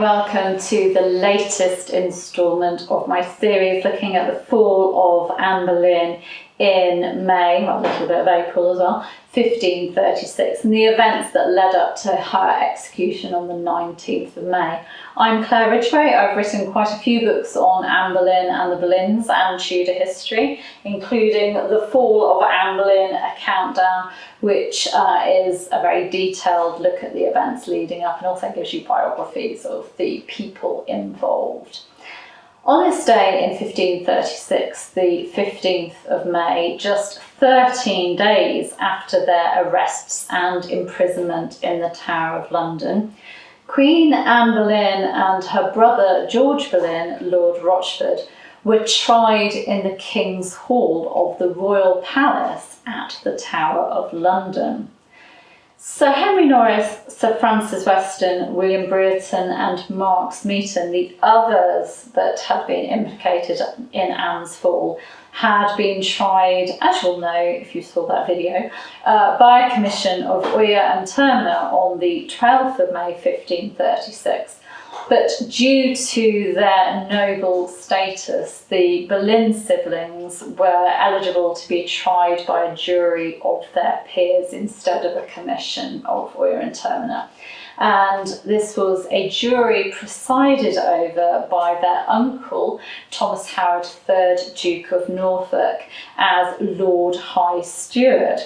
welcome to the latest instalment of my series looking at the fall of Anne Boleyn in May, well, a little bit of April as well, 1536, and the events that led up to her execution on the 19th of May. I'm Claire Ridgway. I've written quite a few books on Anne Boleyn and the Boleyns and Tudor history, including The Fall of Anne Boleyn, A Countdown, which is a very detailed look at the events leading up and also gives you biographies of the people involved. On this day in 1536, the 15th of May, just 13 days after their arrests and imprisonment in the Tower of London, Queen Anne Boleyn and her brother George Boleyn, Lord Rochford, were tried in the King's Hall of the Royal Palace at the Tower of London. Sir Henry Norris, Sir Francis Weston, William Brereton and Mark Smeaton, the others that had been implicated in Anne's fall, had been tried, as you'll know if you saw that video, by a commission of Oyer and Terminer on the 12th of May 1536. But due to their noble status, the Boleyn siblings were eligible to be tried by a jury of their peers instead of a commission of Oyer and Terminer. And this was a jury presided over by their uncle, Thomas Howard III, Duke of Norfolk, as Lord High Steward.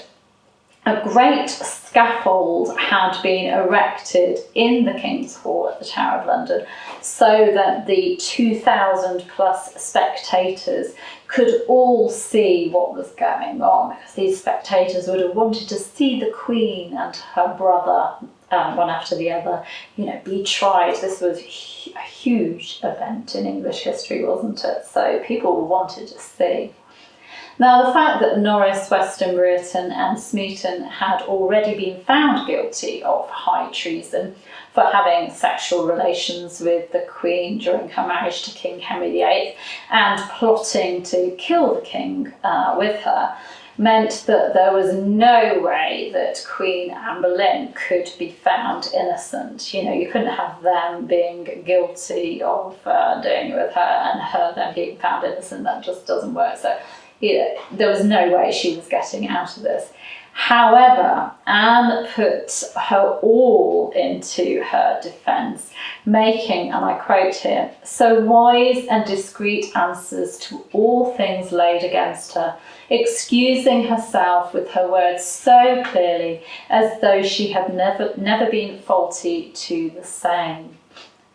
A great scaffold had been erected in the King's Hall at the Tower of London so that the 2,000 plus spectators could all see what was going on, because these spectators would have wanted to see the Queen and her brother, one after the other, be tried. This was a huge event in English history, wasn't it? So people wanted to see. Now, the fact that Norris, Weston, Brereton and Smeaton had already been found guilty of high treason for having sexual relations with the Queen during her marriage to King Henry VIII and plotting to kill the King with her meant that there was no way that Queen Anne Boleyn could be found innocent. You couldn't have them being guilty of doing it with her and her then being found innocent. That just doesn't work. So there was no way she was getting out of this. However, Anne put her all into her defence, making, and I quote here, "so wise and discreet answers to all things laid against her, excusing herself with her words so clearly as though she had never been faulty to the same."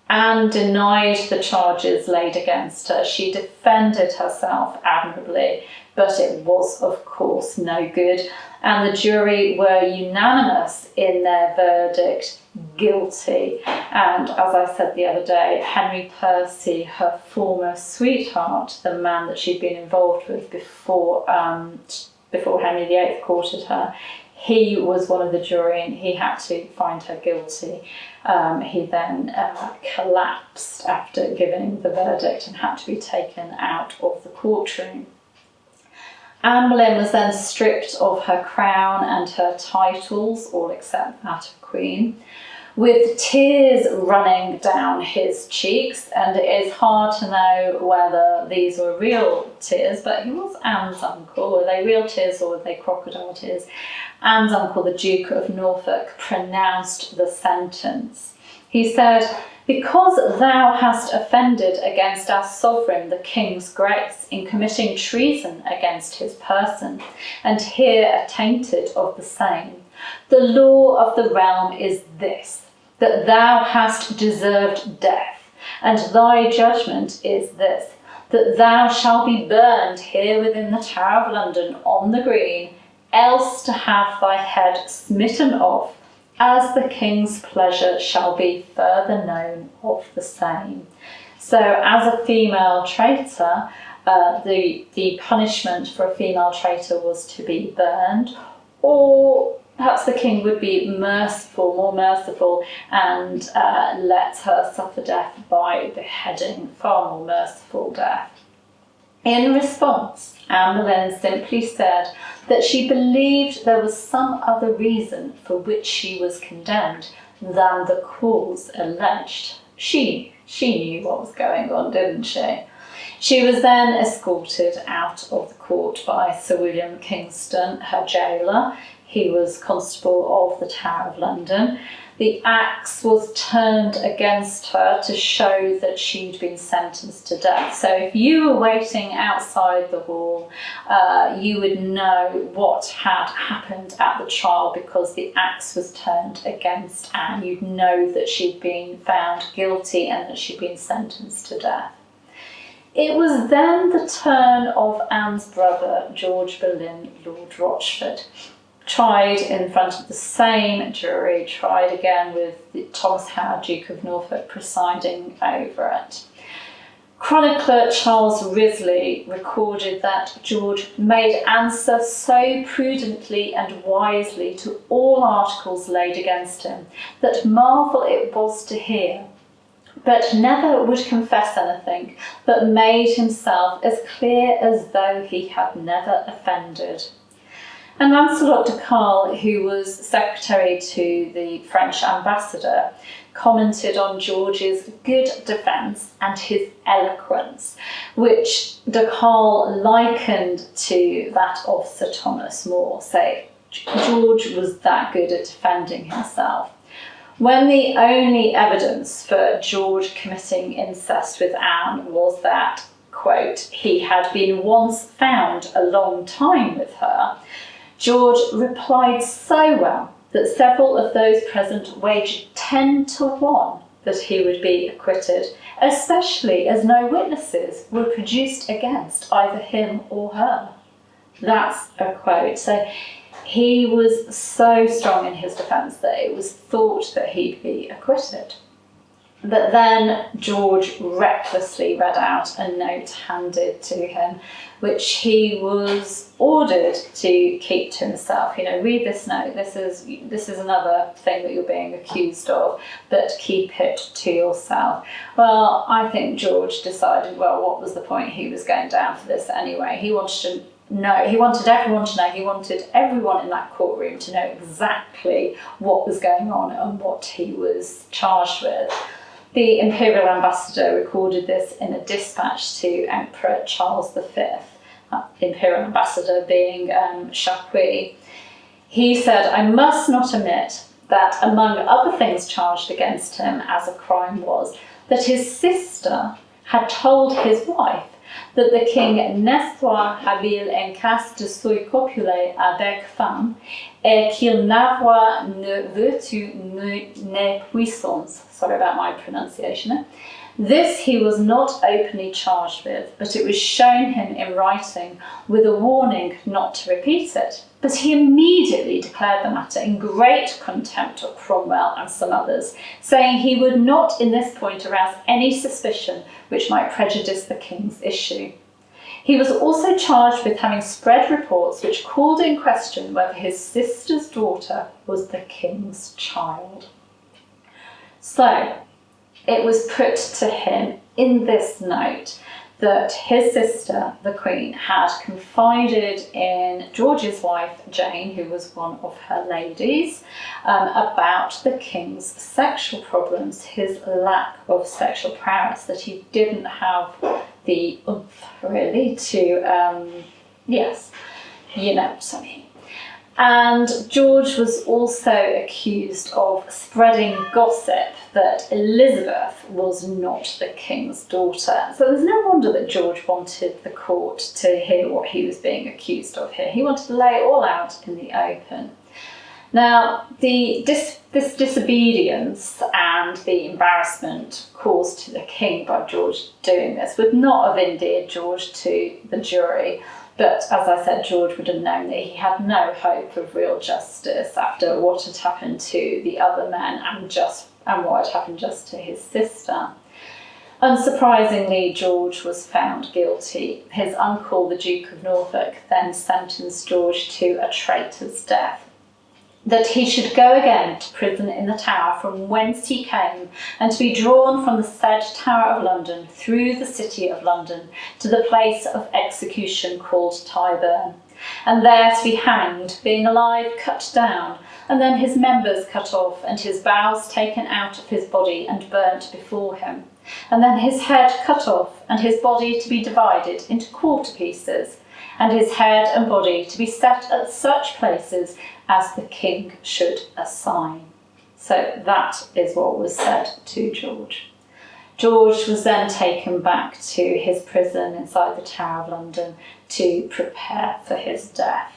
Anne denied the charges laid against her. She defended herself admirably, but it was, of course, no good. And the jury were unanimous in their verdict, guilty. And as I said the other day, Henry Percy, her former sweetheart, the man that she'd been involved with before Henry VIII courted her, he was one of the jury and he had to find her guilty. He then collapsed after giving the verdict and had to be taken out of the courtroom. Anne Boleyn was then stripped of her crown and her titles, all except that of Queen, with tears running down his cheeks, and it is hard to know whether these were real tears, but he was Anne's uncle. Were they real tears or were they crocodile tears? Anne's uncle, the Duke of Norfolk, pronounced the sentence. He said, "Because thou hast offended against our sovereign, the King's grace, in committing treason against his person, and here attainted of the same, the law of the realm is this, that thou hast deserved death, and thy judgment is this, that thou shalt be burned here within the Tower of London on the green, else to have thy head smitten off, as the King's pleasure shall be further known of the same." So as a female traitor, the punishment for a female traitor was to be burned, or perhaps the king would be more merciful, and let her suffer death by beheading, far more merciful death. In response, Anne Boleyn simply said that she believed there was some other reason for which she was condemned than the cause alleged. She knew what was going on, didn't she? She was then escorted out of the court by Sir William Kingston, her jailer. He was constable of the Tower of London. The axe was turned against her to show that she'd been sentenced to death. So if you were waiting outside the hall, you would know what had happened at the trial because the axe was turned against Anne. You'd know that she'd been found guilty and that she'd been sentenced to death. It was then the turn of Anne's brother, George Boleyn, Lord Rochford, tried in front of the same jury, tried again with Thomas Howard, Duke of Norfolk, presiding over it. Chronicler Charles Risley recorded that George made answer so prudently and wisely to all articles laid against him that marvel it was to hear, but never would confess anything, but made himself as clear as though he had never offended. And Lancelot de Carle, who was secretary to the French ambassador, commented on George's good defence and his eloquence, which de Carle likened to that of Sir Thomas More. So George was that good at defending himself. When the only evidence for George committing incest with Anne was that, quote, he had been once found a long time with her, George replied so well that several of those present wagered 10 to 1 that he would be acquitted, especially as no witnesses were produced against either him or her. That's a quote. So he was so strong in his defence that it was thought that he'd be acquitted. But then George recklessly read out a note handed to him, which he was ordered to keep to himself. You know, read this note. This is another thing that you're being accused of, but keep it to yourself. Well, I think George decided, well, what was the point? He was going down for this anyway. He wanted to know. He wanted everyone to know. He wanted everyone in that courtroom to know exactly what was going on and what he was charged with. The imperial ambassador recorded this in a dispatch to Emperor Charles V, imperial ambassador being Chapuis. He said, I must not omit that among other things charged against him as a crime was that his sister had told his wife that the king n'est soit habile en cas de se copuler avec femme, et qu'il n'avoir ne vertu ne puissance. Sorry about my pronunciation. This he was not openly charged with, but it was shown him in writing with a warning not to repeat it. But he immediately declared the matter in great contempt of Cromwell and some others, saying he would not in this point arouse any suspicion which might prejudice the king's issue. He was also charged with having spread reports which called in question whether his sister's daughter was the king's child. So, it was put to him in this note that his sister, the Queen, had confided in George's wife, Jane, who was one of her ladies, about the king's sexual problems, his lack of sexual prowess, that he didn't have the oomph, really, to, yes, you know what I mean. And George was also accused of spreading gossip that Elizabeth was not the king's daughter. So there's no wonder that George wanted the court to hear what he was being accused of here. He wanted to lay it all out in the open. Now, this disobedience and the embarrassment caused to the king by George doing this would not have endeared George to the jury. But as I said, George would have known that he had no hope of real justice after what had happened to the other men and what had happened just to his sister. Unsurprisingly, George was found guilty. His uncle, the Duke of Norfolk, then sentenced George to a traitor's death. That he should go again to prison in the Tower from whence he came, and to be drawn from the said Tower of London through the City of London to the place of execution called Tyburn, and there to be hanged, being alive cut down, and then his members cut off, and his bowels taken out of his body and burnt before him, and then his head cut off, and his body to be divided into quarter pieces, and his head and body to be set at such places as the king should assign. So that is what was said to George. George was then taken back to his prison inside the Tower of London to prepare for his death.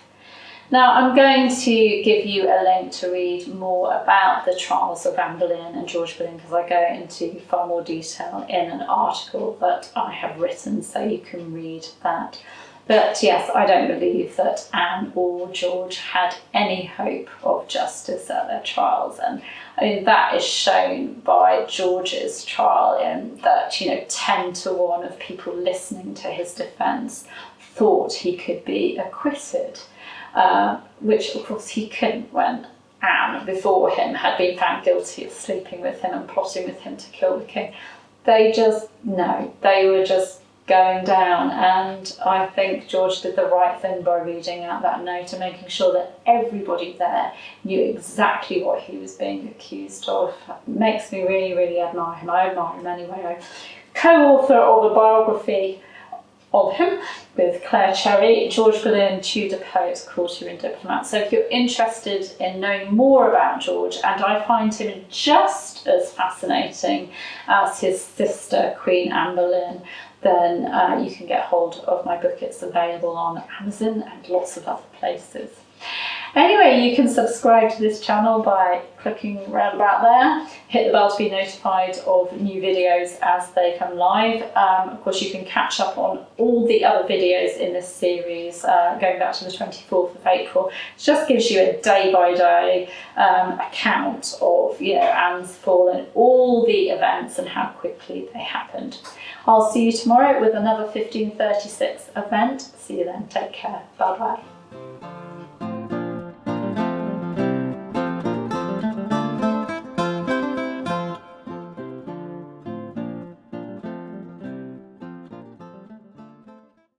Now, I'm going to give you a link to read more about the trials of Anne Boleyn and George Boleyn, because I go into far more detail in an article that I have written, so you can read that. But yes, I don't believe that Anne or George had any hope of justice at their trials. And I mean, that is shown by George's trial in that, 10 to 1 of people listening to his defence thought he could be acquitted, which of course he couldn't when Anne, before him, had been found guilty of sleeping with him and plotting with him to kill the king. They were just going down, and I think George did the right thing by reading out that note and making sure that everybody there knew exactly what he was being accused of. It makes me really, really admire him. I admire him anyway. I'm co-author of a biography of him with Claire Cherry, George Boleyn, Tudor Poet, Courtier and Diplomat. So if you're interested in knowing more about George, and I find him just as fascinating as his sister, Queen Anne Boleyn, then you can get hold of my book. It's available on Amazon and lots of other places. Anyway, you can subscribe to this channel by clicking around about there. Hit the bell to be notified of new videos as they come live. Of course, you can catch up on all the other videos in this series going back to the 24th of April. It just gives you a day-by-day account of Anne's fall and all the events and how quickly they happened. I'll see you tomorrow with another 1536 event. See you then. Take care. Bye-bye.